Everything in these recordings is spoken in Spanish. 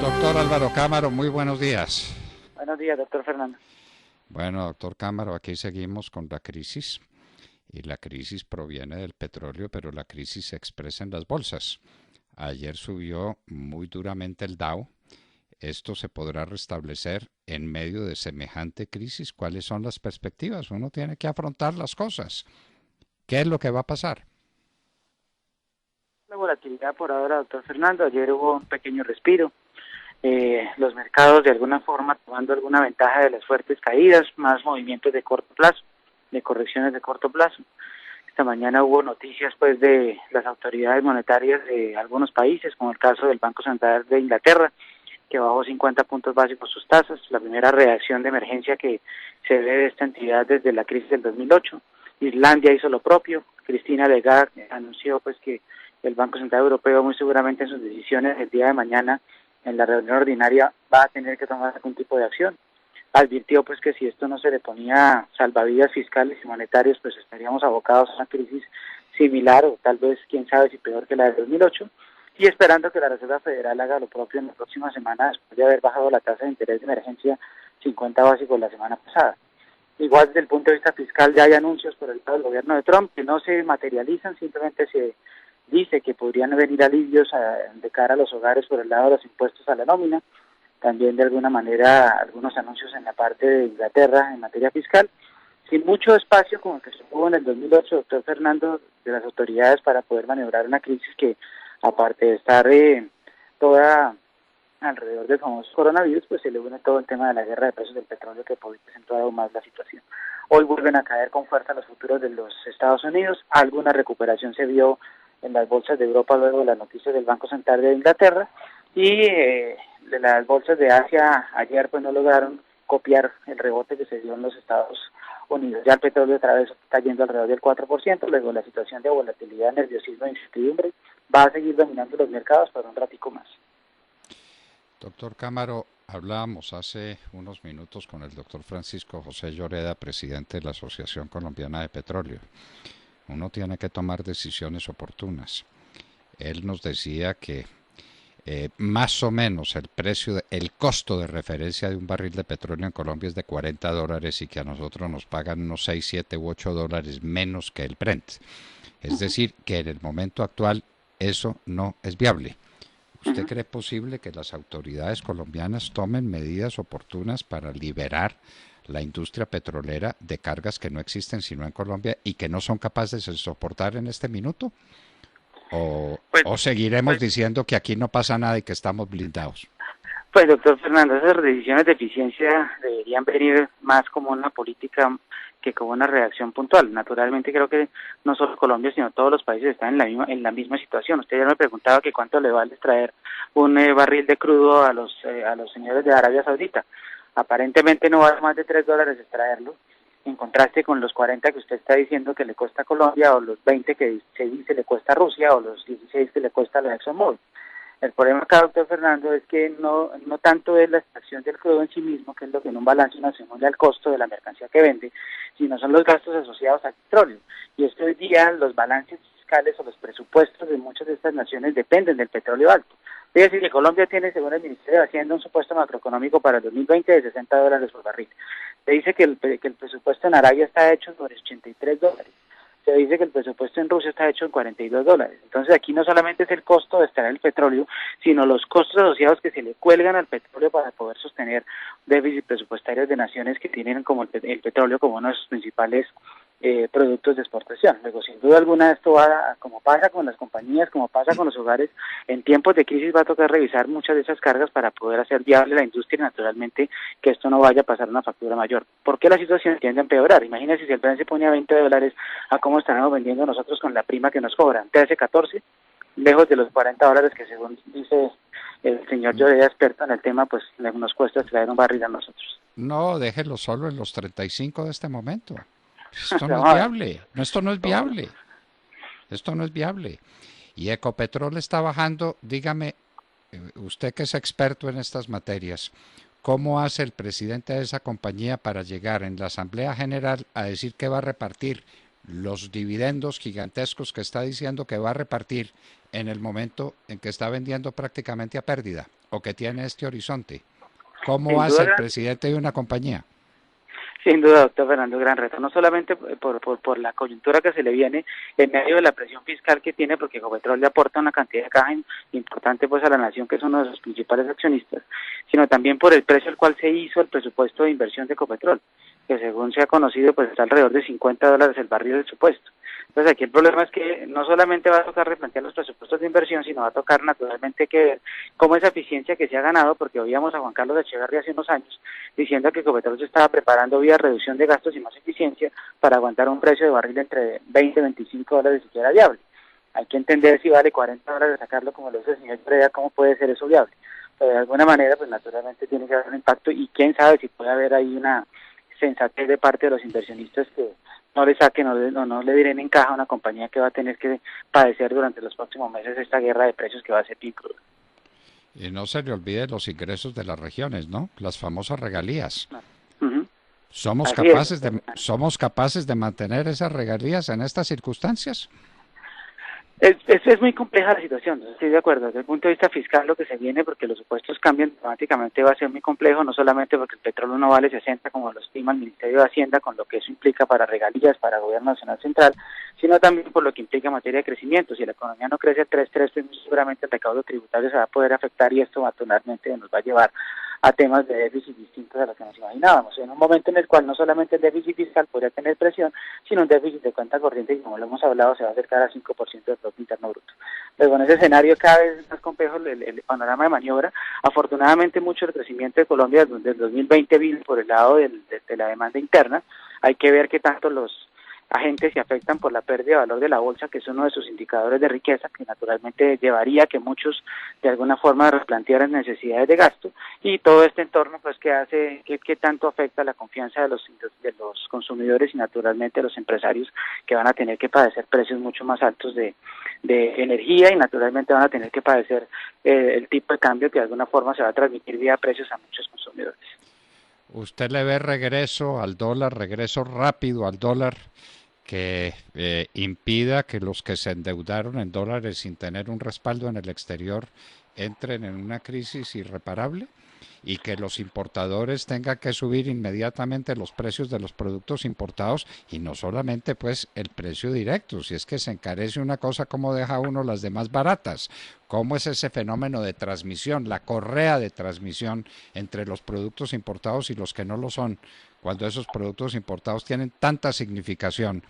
Doctor Álvaro Cámara, muy buenos días. Buenos días, doctor Fernando. Bueno, doctor Cámara, aquí seguimos con la crisis y la crisis proviene del petróleo, pero la crisis se expresa en las bolsas. Ayer subió muy duramente el Dow. ¿Esto se podrá restablecer en medio de semejante crisis? ¿Cuáles son las perspectivas? Uno tiene que afrontar las cosas. ¿Qué es lo que va a pasar? La volatilidad por ahora, doctor Fernando, ayer hubo un pequeño respiro. Los mercados de alguna forma tomando alguna ventaja de las fuertes caídas, más movimientos de corto plazo, de correcciones de corto plazo. Esta mañana hubo noticias pues de las autoridades monetarias de algunos países, como el caso del Banco Central de Inglaterra, que bajó 50 puntos básicos sus tasas, la primera reacción de emergencia que se ve de esta entidad desde la crisis del 2008. Islandia hizo lo propio. Christine Lagarde anunció pues que el Banco Central Europeo muy seguramente en sus decisiones el día de mañana en la reunión ordinaria va a tener que tomar algún tipo de acción. Advirtió pues que si esto no se le ponía salvavidas fiscales y monetarios, pues estaríamos abocados a una crisis similar o tal vez quién sabe si peor que la de 2008, y esperando que la Reserva Federal haga lo propio en la próxima semana después de haber bajado la tasa de interés de emergencia 50 básicos la semana pasada. Igual desde el punto de vista fiscal ya hay anuncios por el lado del gobierno de Trump que no se materializan, simplemente se dice que podrían venir alivios de cara a los hogares por el lado de los impuestos a la nómina, también de alguna manera algunos anuncios en la parte de Inglaterra en materia fiscal, sin mucho espacio como el que se tuvo en el 2008, doctor Fernando, de las autoridades para poder maniobrar una crisis que, aparte de estar toda alrededor del famoso coronavirus, pues se le une todo el tema de la guerra de precios del petróleo que podría acentuar aún más la situación. Hoy vuelven a caer con fuerza los futuros de los Estados Unidos, alguna recuperación se vio en las bolsas de Europa luego de las noticias del Banco Central de Inglaterra, y de las bolsas de Asia ayer pues no lograron copiar el rebote que se dio en los Estados Unidos. Ya el petróleo otra vez está yendo alrededor del 4%, luego la situación de volatilidad, nerviosismo e incertidumbre va a seguir dominando los mercados por un ratico más. Doctor Cámara, hablábamos hace unos minutos con el doctor Francisco José Lloreda, presidente de la Asociación Colombiana de Petróleo. Uno tiene que tomar decisiones oportunas. Él nos decía que más o menos el costo de referencia de un barril de petróleo en Colombia es de $40 y que a nosotros nos pagan unos 6, 7 u $8 menos que el Brent. Es decir, que en el momento actual eso no es viable. ¿Usted cree posible que las autoridades colombianas tomen medidas oportunas para liberar la industria petrolera de cargas que no existen sino en Colombia y que no son capaces de soportar en este minuto? ¿O seguiremos diciendo que aquí no pasa nada y que estamos blindados? Pues doctor Fernando, esas decisiones de eficiencia deberían venir más como una política que como una reacción puntual. Naturalmente creo que no solo Colombia, sino todos los países están en la misma situación. Usted ya me preguntaba que cuánto le vale extraer un barril de crudo a los señores de Arabia Saudita. Aparentemente no vale más de $3 extraerlo, en contraste con los 40 que usted está diciendo que le cuesta a Colombia, o los 20 que se dice le cuesta a Rusia, o los 16 que le cuesta a la ExxonMobil. El problema acá, doctor Fernando, es que no tanto es la extracción del crudo en sí mismo, que es lo que en un balance uno se mueve al costo de la mercancía que vende, sino son los gastos asociados al petróleo. Y es que hoy día los balances fiscales o los presupuestos de muchas de estas naciones dependen del petróleo alto. Es decir, que Colombia tiene, según el Ministerio de Hacienda, un supuesto macroeconómico para el 2020 de $60 por barril. Se dice que el presupuesto en Arabia está hecho sobre $83. Se dice que el presupuesto en Rusia está hecho en $42. Entonces aquí no solamente es el costo de extraer el petróleo, sino los costos asociados que se le cuelgan al petróleo para poder sostener déficit presupuestarios de naciones que tienen como el petróleo como uno de sus principales productos de exportación. Luego, sin duda alguna, esto va, como pasa con las compañías, como pasa con los hogares, en tiempos de crisis va a tocar revisar muchas de esas cargas para poder hacer viable la industria y naturalmente que esto no vaya a pasar una factura mayor. ¿Por qué la situación tiende a empeorar? Imagínense si el Brent se pone a $20, a cómo estaremos vendiendo nosotros con la prima que nos cobran, 13, 14, lejos de los $40 que según dice el señor Lloreda, experto en el tema, pues nos cuesta extraer un barril a nosotros. No, déjelo solo en los 35 de este momento. Esto no es viable, esto no es viable, esto no es viable. Y Ecopetrol está bajando, dígame, usted que es experto en estas materias, ¿cómo hace el presidente de esa compañía para llegar en la Asamblea General a decir que va a repartir los dividendos gigantescos que está diciendo que va a repartir en el momento en que está vendiendo prácticamente a pérdida o que tiene este horizonte? ¿Cómo Sin hace duda, el presidente de una compañía? sin duda, doctor Fernando, gran reto, no solamente por la coyuntura que se le viene en medio de la presión fiscal que tiene, porque Ecopetrol le aporta una cantidad de caja importante pues a la nación, que es uno de sus principales accionistas, sino también por el precio al cual se hizo el presupuesto de inversión de Ecopetrol, que según se ha conocido pues está alrededor de $50 el barril del supuesto. Entonces aquí el problema es que no solamente va a tocar replantear los presupuestos de inversión, sino va a tocar naturalmente que ver cómo esa eficiencia que se ha ganado, porque oíamos a Juan Carlos Echeverría hace unos años diciendo que Ecopetrol se estaba preparando vía reducción de gastos y más eficiencia para aguantar un precio de barril entre 20 y $25 si era viable. Hay que entender si vale $40 sacarlo, como lo dice el señor Preda, cómo puede ser eso viable. Pero de alguna manera, pues naturalmente tiene que haber un impacto y quién sabe si puede haber ahí una sensatez de parte de los inversionistas que no le saquen o no le diren en caja a una compañía que va a tener que padecer durante los próximos meses esta guerra de precios que va a ser bien cruda. Y no se le olvide los ingresos de las regiones, ¿no? Las famosas regalías. Uh-huh. ¿Somos capaces de mantener esas regalías en estas circunstancias? Es muy compleja la situación, estoy de acuerdo. Desde el punto de vista fiscal, lo que se viene, porque los supuestos cambian dramáticamente, va a ser muy complejo, no solamente porque el petróleo no vale 60 como lo estima el Ministerio de Hacienda, con lo que eso implica para regalías, para el Gobierno Nacional Central, sino también por lo que implica en materia de crecimiento. Si la economía no crece al 3.3, pues seguramente el recaudo tributario se va a poder afectar y esto naturalmente nos va a llevar a temas de déficit distintos a los que nos imaginábamos. En un momento en el cual no solamente el déficit fiscal podría tener presión, sino un déficit de cuenta corriente que, como lo hemos hablado, se va a acercar al 5% del Producto Interno Bruto. Pero con ese escenario cada vez es más complejo el panorama de maniobra. Afortunadamente mucho del crecimiento de Colombia del 2020 vino por el lado de la demanda interna. Hay que ver qué tanto los agentes se afectan por la pérdida de valor de la bolsa, que es uno de sus indicadores de riqueza, que naturalmente llevaría a que muchos de alguna forma replantearan necesidades de gasto, y todo este entorno pues que hace que tanto afecta la confianza de los consumidores y naturalmente de los empresarios, que van a tener que padecer precios mucho más altos de energía y naturalmente van a tener que padecer el tipo de cambio que de alguna forma se va a transmitir vía precios a muchos consumidores. ¿Usted le ve regreso al dólar, regreso rápido al dólar, que impida que los que se endeudaron en dólares sin tener un respaldo en el exterior entren en una crisis irreparable y que los importadores tengan que subir inmediatamente los precios de los productos importados y no solamente pues el precio directo? Si es que se encarece una cosa, ¿cómo deja uno las demás baratas? ¿Cómo es ese fenómeno de transmisión, la correa de transmisión entre los productos importados y los que no lo son, cuando esos productos importados tienen tanta significación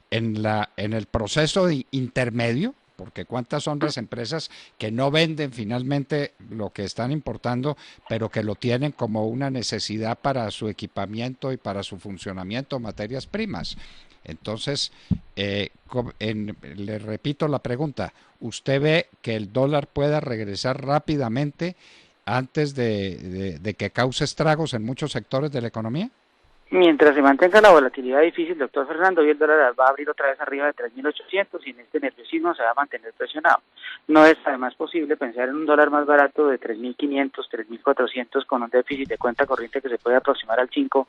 en el proceso intermedio? Porque cuántas son las empresas que no venden finalmente lo que están importando, pero que lo tienen como una necesidad para su equipamiento y para su funcionamiento, materias primas. Entonces, le repito la pregunta, ¿usted ve que el dólar pueda regresar rápidamente antes de que cause estragos en muchos sectores de la economía? Mientras se mantenga la volatilidad difícil, doctor Fernando, hoy el dólar va a abrir otra vez arriba de 3.800 y en este nerviosismo se va a mantener presionado. No es además posible pensar en un dólar más barato de 3.500, 3.400 con un déficit de cuenta corriente que se puede aproximar al 5%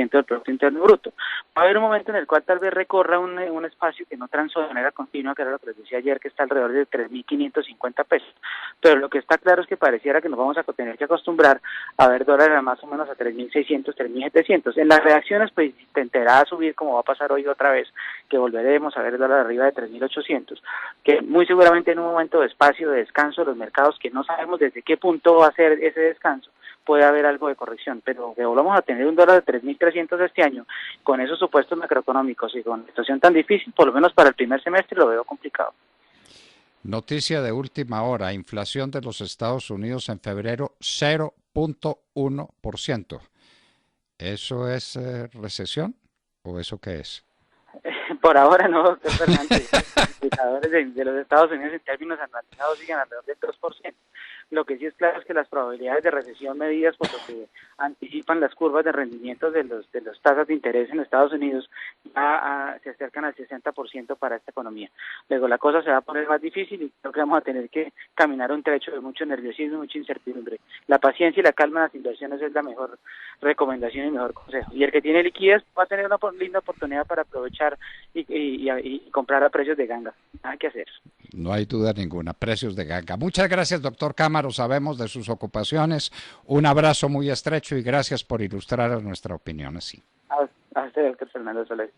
del Producto Interno Bruto. Va a haber un momento en el cual tal vez recorra un espacio que no transó de manera continua, que era lo que les decía ayer, que está alrededor de 3.550 pesos. Pero lo que está claro es que pareciera que nos vamos a tener que acostumbrar a ver dólares más o menos a 3.600, 3.700. En las reacciones pues tentará a subir, como va a pasar hoy otra vez, que volveremos a ver el dólar arriba de 3.800, que muy seguramente en un momento de espacio, de descanso de los mercados, que no sabemos desde qué punto va a ser ese descanso, puede haber algo de corrección, pero que volvamos a tener un dólar de 3.300 este año, con esos supuestos macroeconómicos y con una situación tan difícil, por lo menos para el primer semestre lo veo complicado. Noticia de última hora, inflación de los Estados Unidos en febrero 0.1%. ¿Eso es recesión o eso qué es? Por ahora no, doctor Fernández. Los indicadores de los Estados Unidos en términos anualizados siguen alrededor del 2%. Lo que sí es claro es que las probabilidades de recesión medidas por lo que anticipan las curvas de rendimiento de los tasas de interés en Estados Unidos ya se acercan al 60% para esta economía. Luego la cosa se va a poner más difícil y creo que vamos a tener que caminar un trecho de mucho nerviosismo y mucha incertidumbre. La paciencia y la calma en las inversiones es la mejor recomendación y mejor consejo. Y el que tiene liquidez va a tener una linda oportunidad para aprovechar y comprar a precios de ganga. Nada que hacer. No hay duda ninguna, precios de ganga. Muchas gracias, doctor Cámaro, sabemos de sus ocupaciones. Un abrazo muy estrecho y gracias por ilustrar nuestra opinión así. A usted, doctor Fernando Soler.